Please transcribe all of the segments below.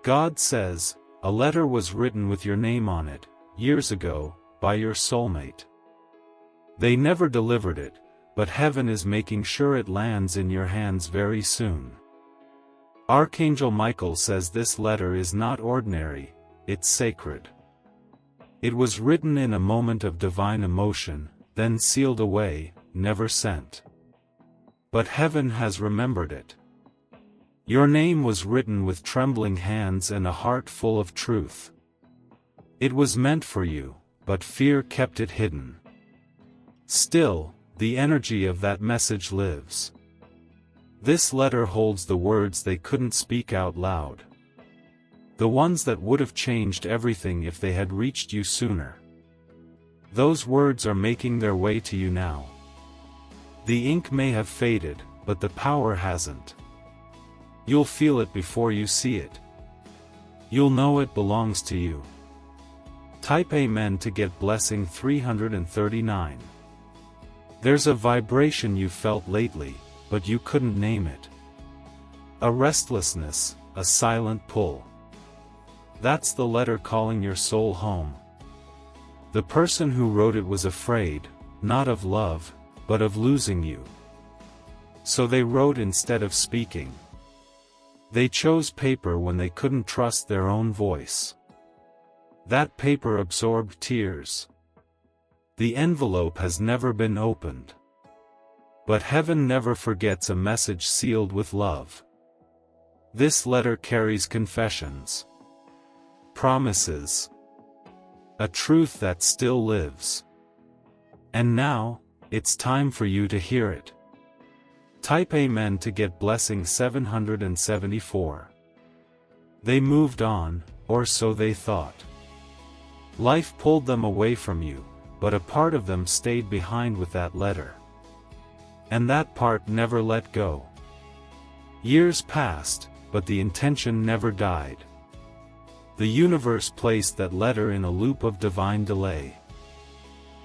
God says, a letter was written with your name on it, years ago, by your soulmate. They never delivered it, but heaven is making sure it lands in your hands very soon. Archangel Michael says this letter is not ordinary, it's sacred. It was written in a moment of divine emotion, then sealed away, never sent. But heaven has remembered it. Your name was written with trembling hands and a heart full of truth. It was meant for you, but fear kept it hidden. Still, the energy of that message lives. This letter holds the words they couldn't speak out loud. The ones that would have changed everything if they had reached you sooner. Those words are making their way to you now. The ink may have faded, but the power hasn't. You'll feel it before you see it. You'll know it belongs to you. Type Amen to get blessing 339. There's a vibration you felt lately, but you couldn't name it. A restlessness, a silent pull. That's the letter calling your soul home. The person who wrote it was afraid, not of love, but of losing you. So they wrote instead of speaking. They chose paper when they couldn't trust their own voice. That paper absorbed tears. The envelope has never been opened. But heaven never forgets a message sealed with love. This letter carries confessions, promises, a truth that still lives. And now, it's time for you to hear it. Type Amen to get blessing 774. They moved on, or so they thought. Life pulled them away from you, but a part of them stayed behind with that letter. And that part never let go. Years passed, but the intention never died. The universe placed that letter in a loop of divine delay.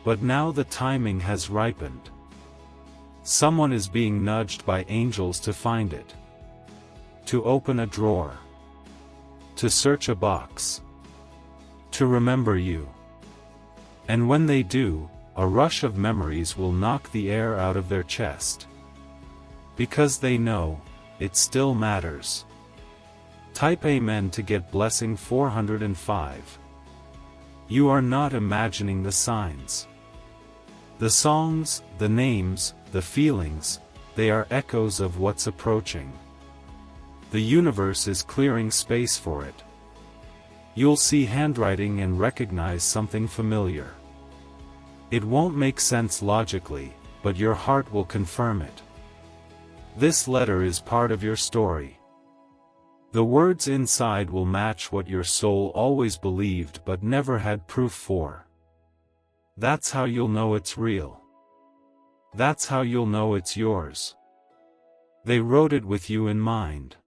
But now the timing has ripened. Someone is being nudged by angels to find it. To open a drawer. To search a box. To remember you. And when they do, a rush of memories will knock the air out of their chest. Because they know, it still matters. Type Amen to get blessing 405. You are not imagining the signs. The songs, the names, the feelings, they are echoes of what's approaching. The universe is clearing space for it. You'll see handwriting and recognize something familiar. It won't make sense logically, but your heart will confirm it. This letter is part of your story. The words inside will match what your soul always believed but never had proof for. That's how you'll know it's real. That's how you'll know it's yours. They wrote it with you in mind.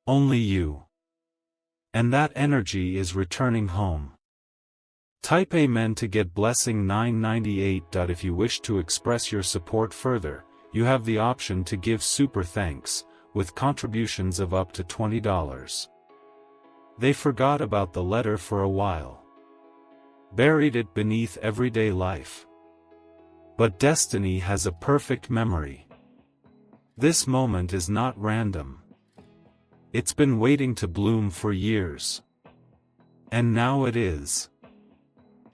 Only you. And that energy is returning home. Type Amen to get blessing 998. If you wish to express your support further, you have the option to give super thanks, with contributions of up to $20. They forgot about the letter for a while. Buried it beneath everyday life. But destiny has a perfect memory. This moment is not random. It's been waiting to bloom for years. And now it is.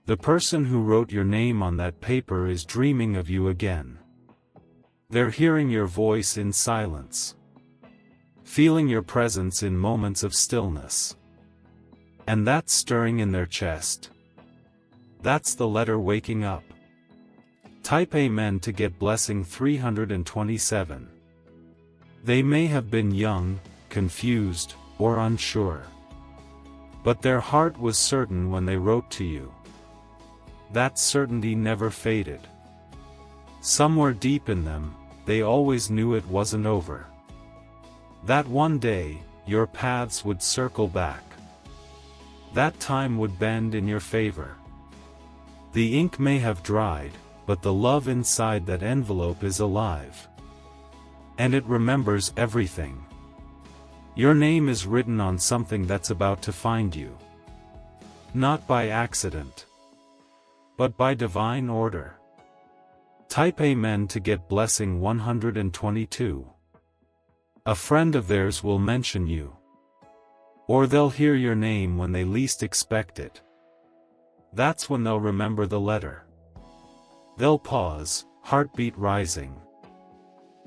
The person who wrote your name on that paper is dreaming of you again. They're hearing your voice in silence. Feeling your presence in moments of stillness. And that's stirring in their chest. That's the letter waking up. Type Amen to get blessing 327. They may have been young, confused, or unsure. But their heart was certain when they wrote to you. That certainty never faded. Somewhere deep in them, they always knew it wasn't over. That one day, your paths would circle back. That time would bend in your favor. The ink may have dried, but the love inside that envelope is alive. And it remembers everything. Your name is written on something that's about to find you. Not by accident, but by divine order. Type Amen to get blessing 122. A friend of theirs will mention you. Or they'll hear your name when they least expect it. That's when they'll remember the letter. They'll pause, heartbeat rising.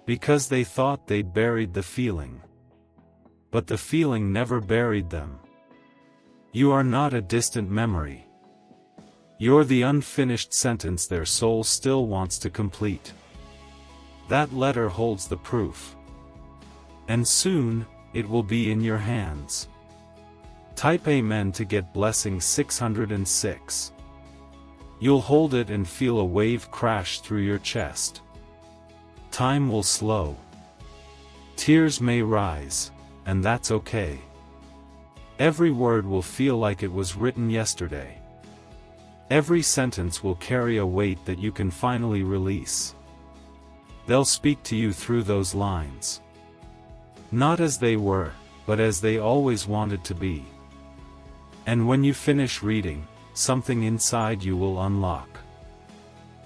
Because they thought they'd buried the feeling. But the feeling never buried them. You are not a distant memory. You're the unfinished sentence their soul still wants to complete. That letter holds the proof. And soon, it will be in your hands. Type Amen to get blessing 606. You'll hold it and feel a wave crash through your chest. Time will slow. Tears may rise, and that's okay. Every word will feel like it was written yesterday. Every sentence will carry a weight that you can finally release. They'll speak to you through those lines. Not as they were, but as they always wanted to be. And when you finish reading, something inside you will unlock.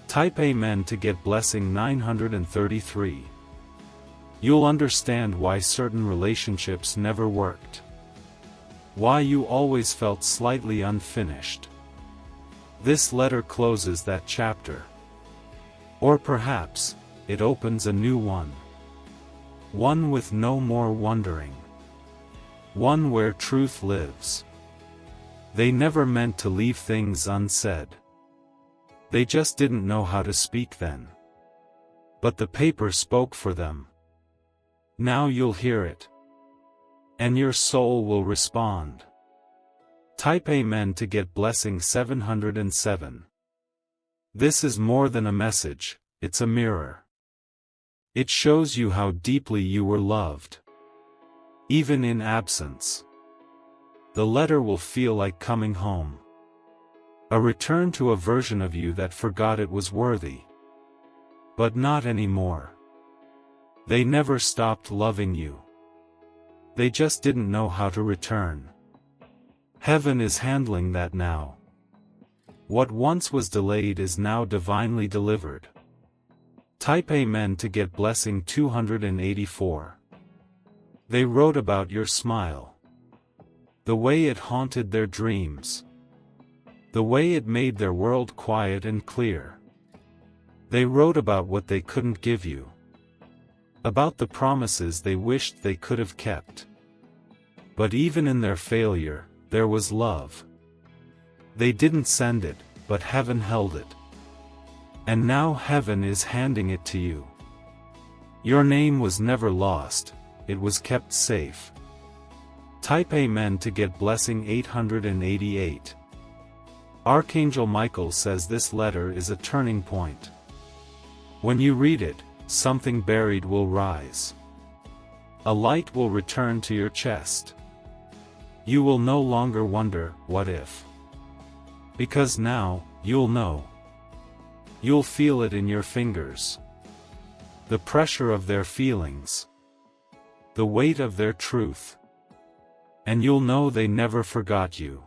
Type Amen to get blessing 933. You'll understand why certain relationships never worked. Why you always felt slightly unfinished. This letter closes that chapter. Or perhaps, it opens a new one. One with no more wondering. One where truth lives. They never meant to leave things unsaid. They just didn't know how to speak then. But the paper spoke for them. Now you'll hear it. And your soul will respond. Type Amen to get blessing 707. This is more than a message, it's a mirror. It shows you how deeply you were loved. Even in absence. The letter will feel like coming home. A return to a version of you that forgot it was worthy. But not anymore. They never stopped loving you. They just didn't know how to return. Heaven is handling that now. What once was delayed is now divinely delivered. Type Amen to get blessing 284. They wrote about your smile. The way it haunted their dreams. The way it made their world quiet and clear. They wrote about what they couldn't give you. About the promises they wished they could have kept. But even in their failure, there was love. They didn't send it, but heaven held it. And now heaven is handing it to you. Your name was never lost, it was kept safe. Type Amen to get blessing 888. Archangel Michael says this letter is a turning point. When you read it, something buried will rise. A light will return to your chest. You will no longer wonder, what if? Because now, you'll know. You'll feel it in your fingers. The pressure of their feelings. The weight of their truth. And you'll know they never forgot you.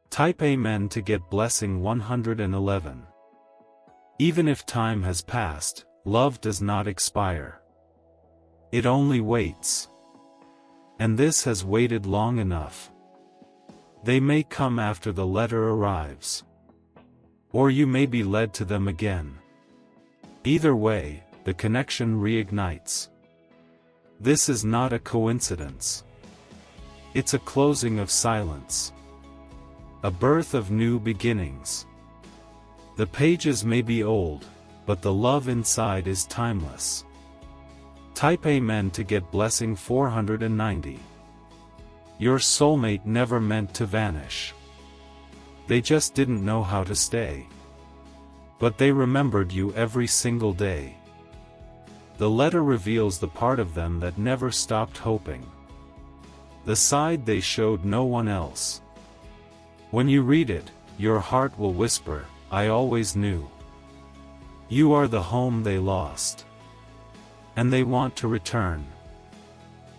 Type Amen to get blessing 111. Even if time has passed, love does not expire. It only waits. And this has waited long enough. They may come after the letter arrives. Or you may be led to them again. Either way, the connection reignites. This is not a coincidence. It's a closing of silence. A birth of new beginnings. The pages may be old, but the love inside is timeless. Type Amen to get blessing 490. Your soulmate never meant to vanish. They just didn't know how to stay. But they remembered you every single day. The letter reveals the part of them that never stopped hoping. The side they showed no one else. When you read it, your heart will whisper, I always knew. You are the home they lost. And they want to return.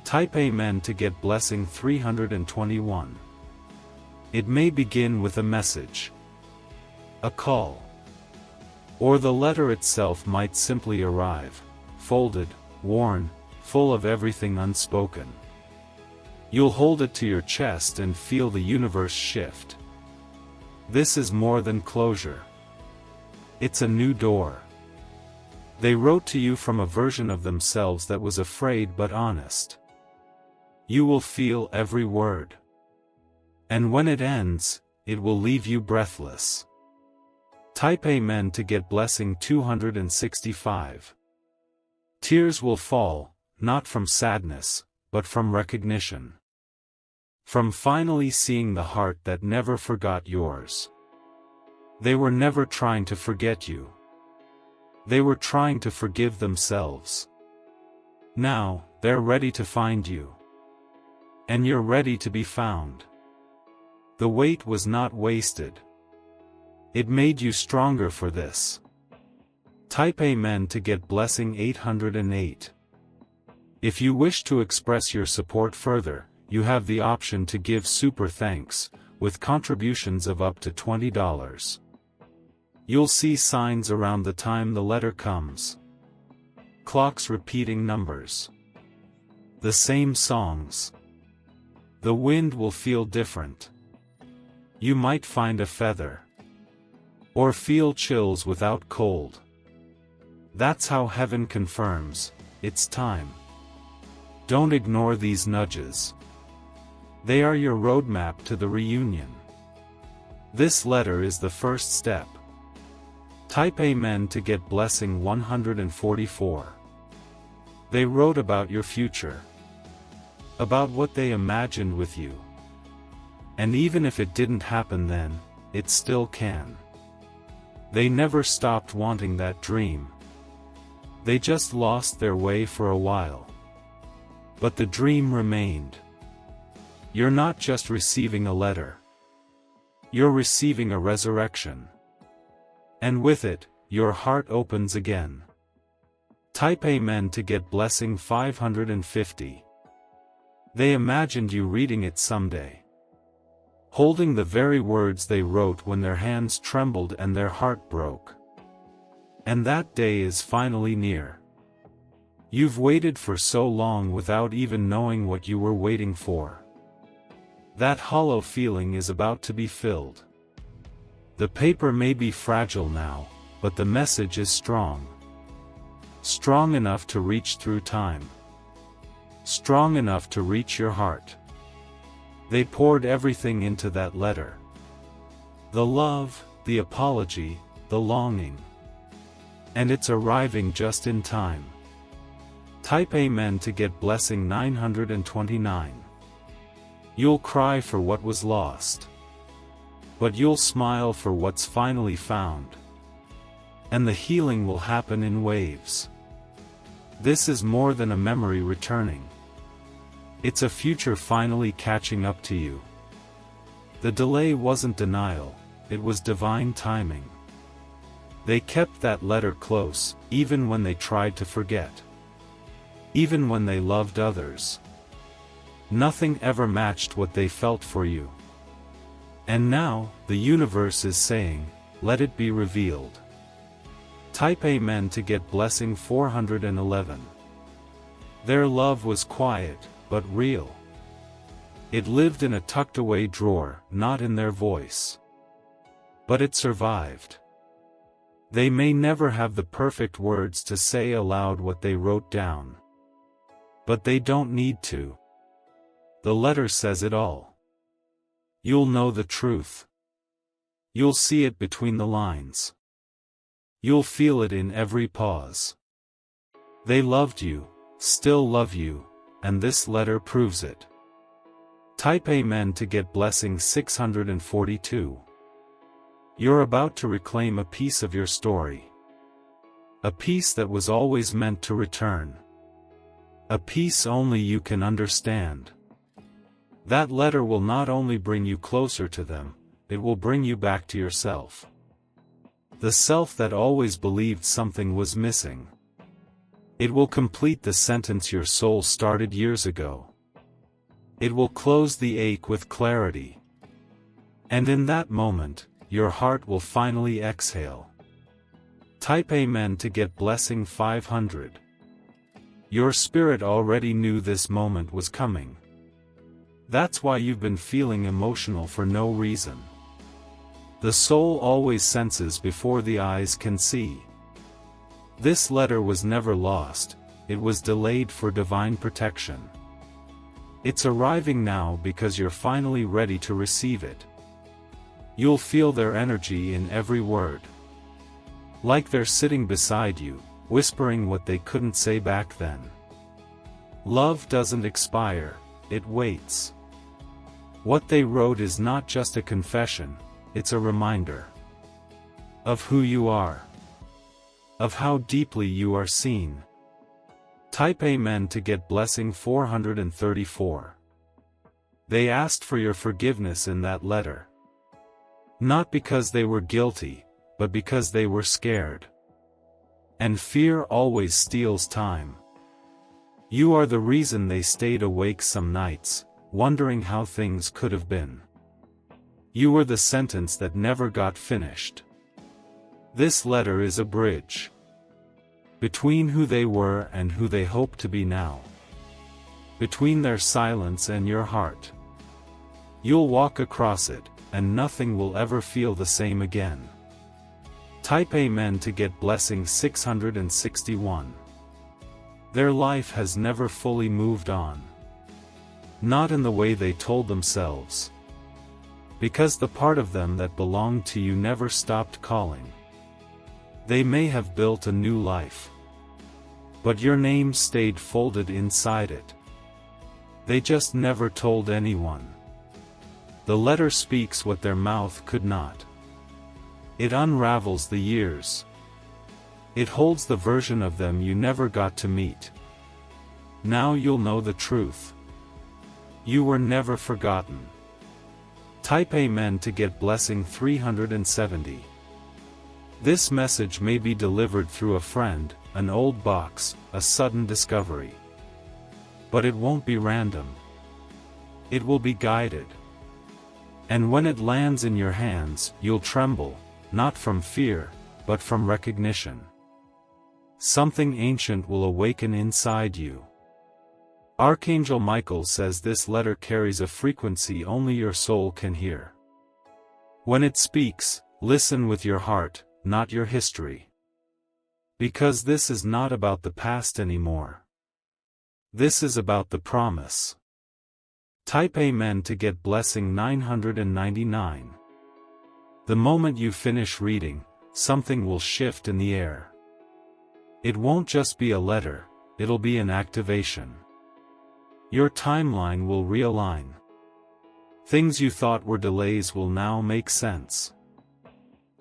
Type Amen to get blessing 321. It may begin with a message, a call, or the letter itself might simply arrive, folded, worn, full of everything unspoken. You'll hold it to your chest and feel the universe shift. This is more than closure. It's a new door. They wrote to you from a version of themselves that was afraid but honest. You will feel every word. And when it ends, it will leave you breathless. Type Amen to get blessing 265. Tears will fall, not from sadness, but from recognition. From finally seeing the heart that never forgot yours. They were never trying to forget you. They were trying to forgive themselves. Now, they're ready to find you. And you're ready to be found. The wait was not wasted. It made you stronger for this. Type Amen to get blessing 808. If you wish to express your support further, you have the option to give super thanks, with contributions of up to $20. You'll see signs around the time the letter comes. Clocks repeating numbers. The same songs. The wind will feel different. You might find a feather. Or feel chills without cold. That's how heaven confirms, it's time. Don't ignore these nudges. They are your roadmap to the reunion. This letter is the first step. Type Amen to get blessing 144. They wrote about your future. About what they imagined with you. And even if it didn't happen then, it still can. They never stopped wanting that dream. They just lost their way for a while. But the dream remained. You're not just receiving a letter. You're receiving a resurrection. And with it, your heart opens again. Type Amen to get blessing 550. They imagined you reading it someday. Holding the very words they wrote when their hands trembled and their heart broke. And that day is finally near. You've waited for so long without even knowing what you were waiting for. That hollow feeling is about to be filled. The paper may be fragile now, but the message is strong. Strong enough to reach through time. Strong enough to reach your heart. They poured everything into that letter. The love, the apology, the longing. And it's arriving just in time. Type Amen to get blessing 929. You'll cry for what was lost. But you'll smile for what's finally found. And the healing will happen in waves. This is more than a memory returning. It's a future finally catching up to you. The delay wasn't denial, it was divine timing. They kept that letter close, even when they tried to forget. Even when they loved others. Nothing ever matched what they felt for you. And now, the universe is saying, let it be revealed. Type Amen to get blessing 411. Their love was quiet, but real. It lived in a tucked-away drawer, not in their voice. But it survived. They may never have the perfect words to say aloud what they wrote down. But they don't need to. The letter says it all. You'll know the truth. You'll see it between the lines. You'll feel it in every pause. They loved you, still love you, and this letter proves it. Type Amen to get blessing 642. You're about to reclaim a piece of your story. A piece that was always meant to return. A piece only you can understand. That letter will not only bring you closer to them, it will bring you back to yourself. The self that always believed something was missing. It will complete the sentence your soul started years ago. It will close the ache with clarity. And in that moment, your heart will finally exhale. Type Amen to get blessing 500. Your spirit already knew this moment was coming. That's why you've been feeling emotional for no reason. The soul always senses before the eyes can see. This letter was never lost, it was delayed for divine protection. It's arriving now because you're finally ready to receive it. You'll feel their energy in every word. Like they're sitting beside you, whispering what they couldn't say back then. Love doesn't expire, it waits. What they wrote is not just a confession, it's a reminder of who you are, of how deeply you are seen. Type Amen to get blessing 434. They asked for your forgiveness in that letter. Not because they were guilty, but because they were scared. And fear always steals time. You are the reason they stayed awake some nights, wondering how things could have been. You were the sentence that never got finished. This letter is a bridge between who they were and who they hope to be now. Between their silence and your heart. You'll walk across it, and nothing will ever feel the same again. Type Amen to get blessing 661. Their life has never fully moved on. Not in the way they told themselves. Because the part of them that belonged to you never stopped calling. They may have built a new life. But your name stayed folded inside it. They just never told anyone. The letter speaks what their mouth could not. It unravels the years. It holds the version of them you never got to meet. Now you'll know the truth. You were never forgotten. Type Amen to get blessing 370. This message may be delivered through a friend, an old box, a sudden discovery. But it won't be random. It will be guided. And when it lands in your hands, you'll tremble, not from fear, but from recognition. Something ancient will awaken inside you. Archangel Michael says this letter carries a frequency only your soul can hear. When it speaks, listen with your heart, not your history. Because this is not about the past anymore. This is about the promise. Type Amen to get blessing 999. The moment you finish reading, something will shift in the air. It won't just be a letter, it'll be an activation. Your timeline will realign. Things you thought were delays will now make sense.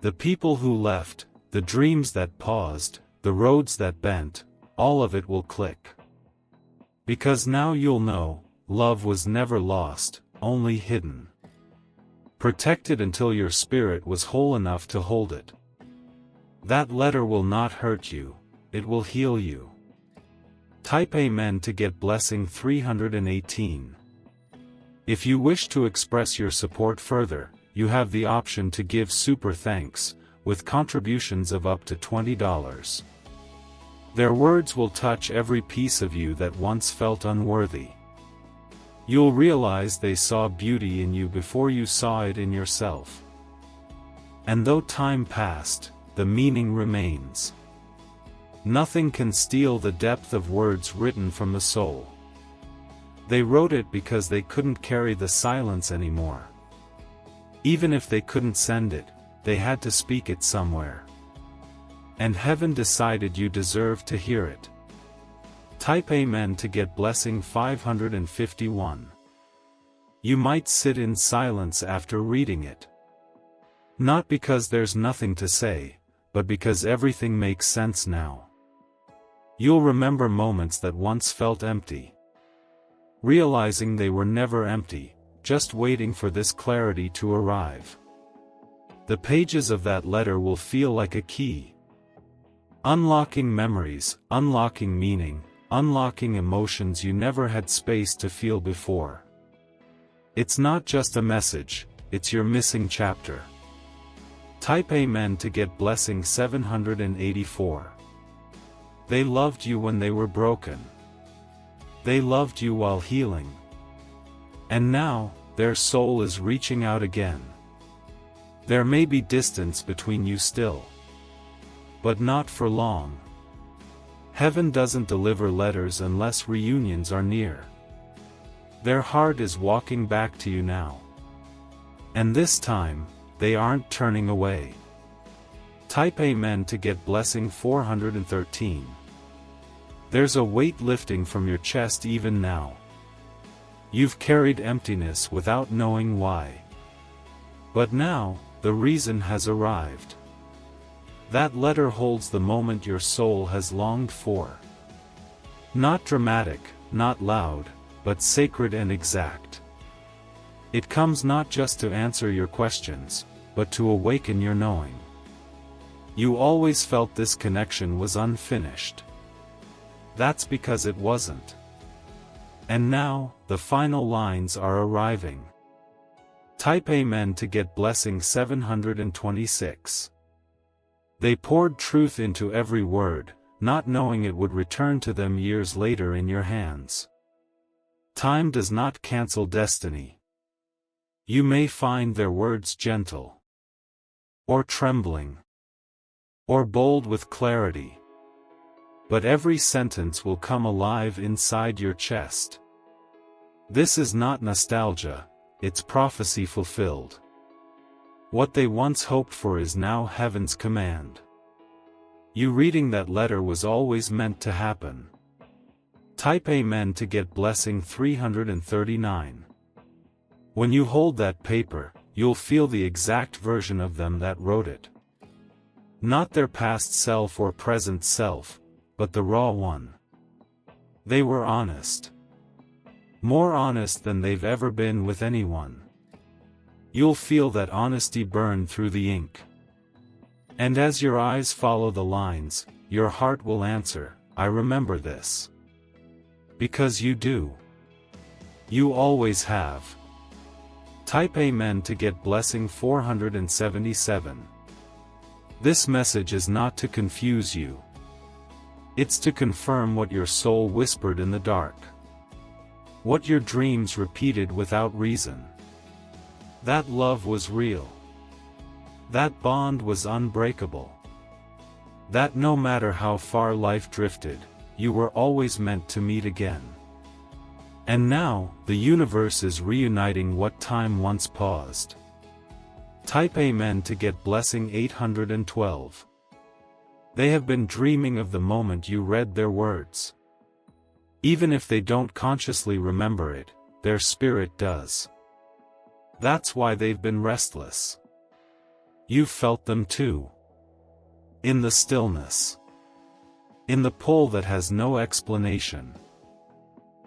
The people who left, the dreams that paused, the roads that bent, all of it will click. Because now you'll know, love was never lost, only hidden. Protected until your spirit was whole enough to hold it. That letter will not hurt you, it will heal you. Type Amen to get blessing 318. If you wish to express your support further, you have the option to give super thanks, with contributions of up to $20. Their words will touch every piece of you that once felt unworthy. You'll realize they saw beauty in you before you saw it in yourself. And though time passed, the meaning remains. Nothing can steal the depth of words written from the soul. They wrote it because they couldn't carry the silence anymore. Even if they couldn't send it, they had to speak it somewhere. And heaven decided you deserved to hear it. Type Amen to get blessing 551. You might sit in silence after reading it. Not because there's nothing to say, but because everything makes sense now. You'll remember moments that once felt empty. Realizing they were never empty, just waiting for this clarity to arrive. The pages of that letter will feel like a key. Unlocking memories, unlocking meaning, unlocking emotions you never had space to feel before. It's not just a message, it's your missing chapter. Type Amen to get blessing 784. They loved you when they were broken. They loved you while healing. And now, their soul is reaching out again. There may be distance between you still. But not for long. Heaven doesn't deliver letters unless reunions are near. Their heart is walking back to you now. And this time, they aren't turning away. Type Amen to get blessing 413. There's a weight lifting from your chest even now. You've carried emptiness without knowing why. But now, the reason has arrived. That letter holds the moment your soul has longed for. Not dramatic, not loud, but sacred and exact. It comes not just to answer your questions, but to awaken your knowing. You always felt this connection was unfinished. That's because it wasn't. And now, the final lines are arriving. Type Amen to get blessing 726. They poured truth into every word, not knowing it would return to them years later in your hands. Time does not cancel destiny. You may find their words gentle, or trembling, or bold with clarity. But every sentence will come alive inside your chest. This is not nostalgia, it's prophecy fulfilled. What they once hoped for is now heaven's command. You reading that letter was always meant to happen. Type Amen to get blessing 339. When you hold that paper, you'll feel the exact version of them that wrote it. Not their past self or present self, but the raw one. They were honest. More honest than they've ever been with anyone. You'll feel that honesty burn through the ink. And as your eyes follow the lines, your heart will answer, I remember this. Because you do. You always have. Type Amen to get blessing 477. This message is not to confuse you. It's to confirm what your soul whispered in the dark. What your dreams repeated without reason. That love was real. That bond was unbreakable. That no matter how far life drifted, you were always meant to meet again. And now, the universe is reuniting what time once paused. Type Amen to get blessing 812. They have been dreaming of the moment you read their words. Even if they don't consciously remember it, their spirit does. That's why they've been restless. You felt them too. In the stillness. In the pull that has no explanation.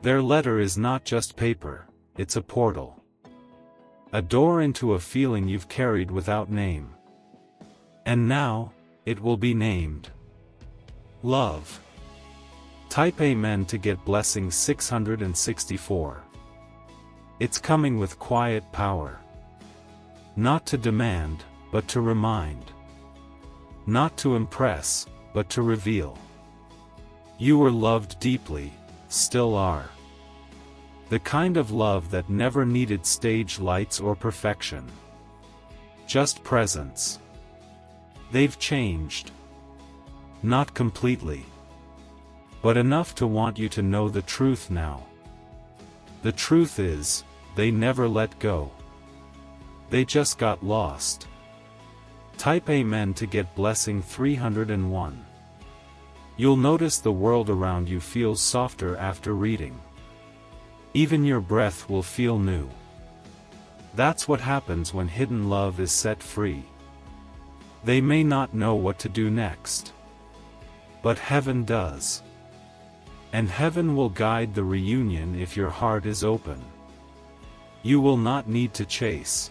Their letter is not just paper, it's a portal. A door into a feeling you've carried without name. And now, it will be named. Love. Type Amen to get blessing 664. It's coming with quiet power. Not to demand, but to remind. Not to impress, but to reveal. You were loved deeply, still are. The kind of love that never needed stage lights or perfection. Just presence. They've changed. Not completely. But enough to want you to know the truth now. The truth is, they never let go. They just got lost. Type Amen to get blessing 301. You'll notice the world around you feels softer after reading. Even your breath will feel new. That's what happens when hidden love is set free. They may not know what to do next. But heaven does. And heaven will guide the reunion if your heart is open. You will not need to chase.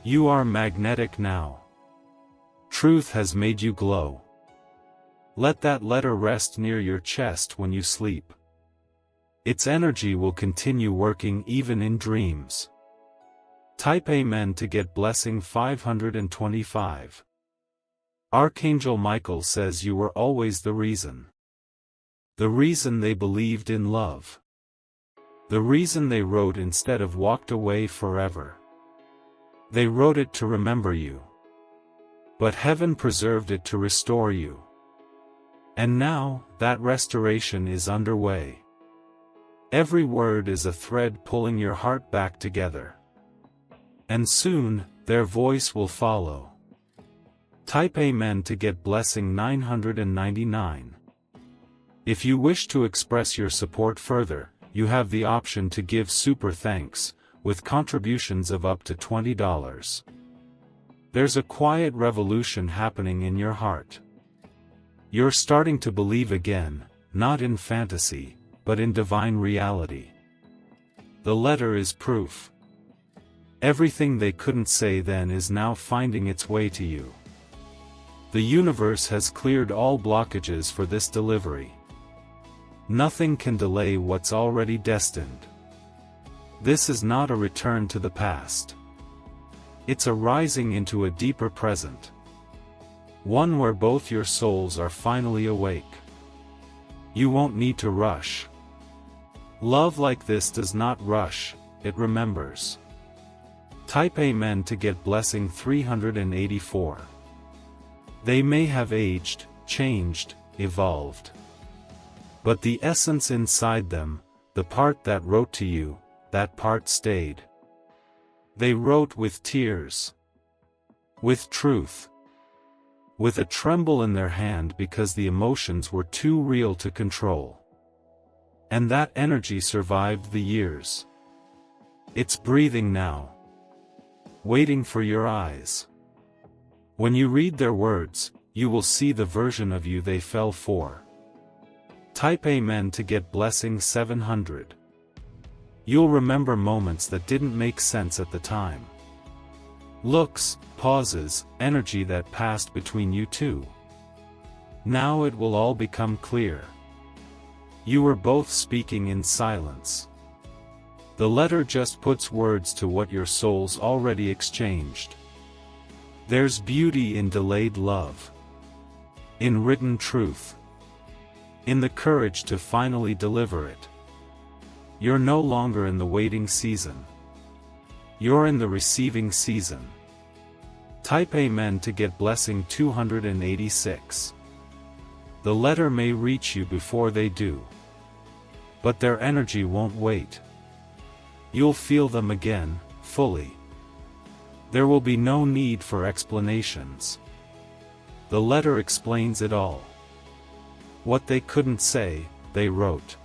You are magnetic now. Truth has made you glow. Let that letter rest near your chest when you sleep. Its energy will continue working even in dreams. Type Amen to get blessing 525. Archangel Michael says you were always the reason. The reason they believed in love. The reason they wrote instead of walked away forever. They wrote it to remember you. But heaven preserved it to restore you. And now, that restoration is underway. Every word is a thread pulling your heart back together. And soon, their voice will follow. Type Amen to get blessing 999. If you wish to express your support further, you have the option to give super thanks, with contributions of up to $20. There's a quiet revolution happening in your heart. You're starting to believe again, not in fantasy, but in divine reality. The letter is proof. Everything they couldn't say then is now finding its way to you. The universe has cleared all blockages for this delivery. Nothing can delay what's already destined. This is not a return to the past. It's a rising into a deeper present. One where both your souls are finally awake. You won't need to rush. Love like this does not rush, it remembers. Type Amen to get blessing 384. They may have aged, changed, evolved. But the essence inside them, the part that wrote to you, that part stayed. They wrote with tears. With truth. With a tremble in their hand because the emotions were too real to control. And that energy survived the years. It's breathing now. Waiting for your eyes. When you read their words, you will see the version of you they fell for. Type Amen to get blessing 700. You'll remember moments that didn't make sense at the time. Looks, pauses, energy that passed between you two. Now it will all become clear. You were both speaking in silence. The letter just puts words to what your souls already exchanged. There's beauty in delayed love. In written truth. In the courage to finally deliver it. You're no longer in the waiting season. You're in the receiving season. Type Amen to get blessing 286. The letter may reach you before they do. But their energy won't wait. You'll feel them again, fully. There will be no need for explanations. The letter explains it all. What they couldn't say, they wrote.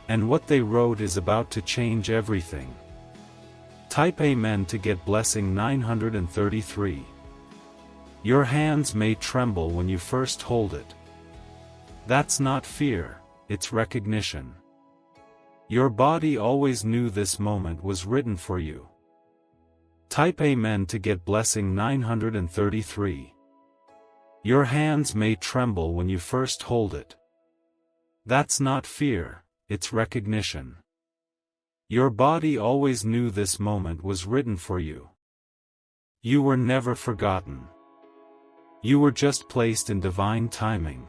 And what they wrote is about to change everything. Type Amen to get blessing 933. Your hands may tremble when you first hold it. That's not fear, it's recognition. Your body always knew this moment was written for you. Type Amen to get blessing 933. Your hands may tremble when you first hold it. That's not fear, it's recognition. Your body always knew this moment was written for you. You were never forgotten. You were just placed in divine timing.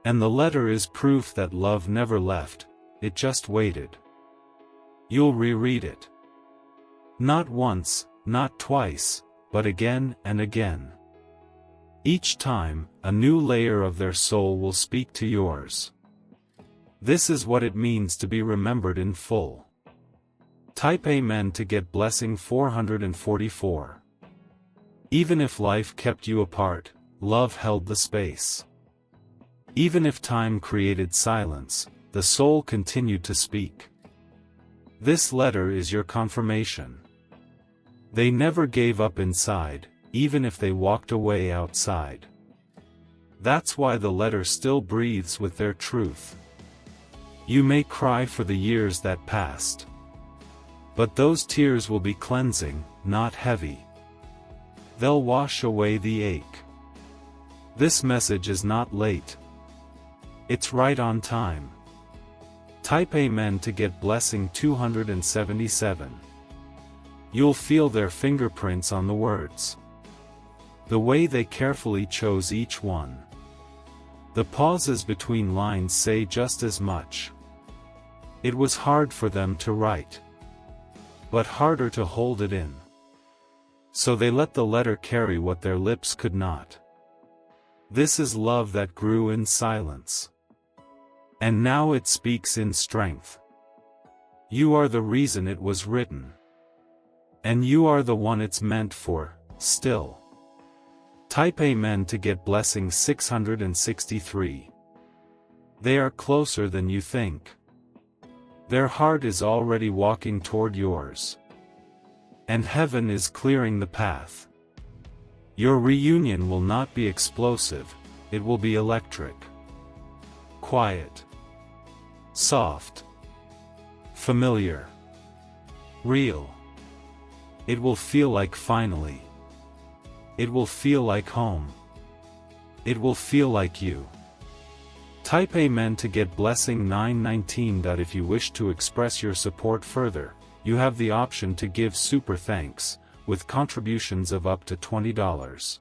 And the letter is proof that love never left, it just waited. You'll reread it. Not once, not twice, but again and again. Each time, a new layer of their soul will speak to yours. This is what it means to be remembered in full. Type Amen to get blessing 444. Even if life kept you apart, love held the space. Even if time created silence, the soul continued to speak. This letter is your confirmation. They never gave up inside, even if they walked away outside. That's why the letter still breathes with their truth. You may cry for the years that passed. But those tears will be cleansing, not heavy. They'll wash away the ache. This message is not late. It's right on time. Type Amen to get blessing 277. You'll feel their fingerprints on the words. The way they carefully chose each one. The pauses between lines say just as much. It was hard for them to write, but harder to hold it in. So they let the letter carry what their lips could not. This is love that grew in silence. And now it speaks in strength. You are the reason it was written. And you are the one it's meant for, still. Type Amen to get blessing 663. They are closer than you think. Their heart is already walking toward yours. And heaven is clearing the path. Your reunion will not be explosive, it will be electric. Quiet. Soft. Familiar. Real. It will feel like finally. It will feel like home. It will feel like you. Type Amen to get blessing 919. If you wish to express your support further, you have the option to give super thanks, with contributions of up to $20.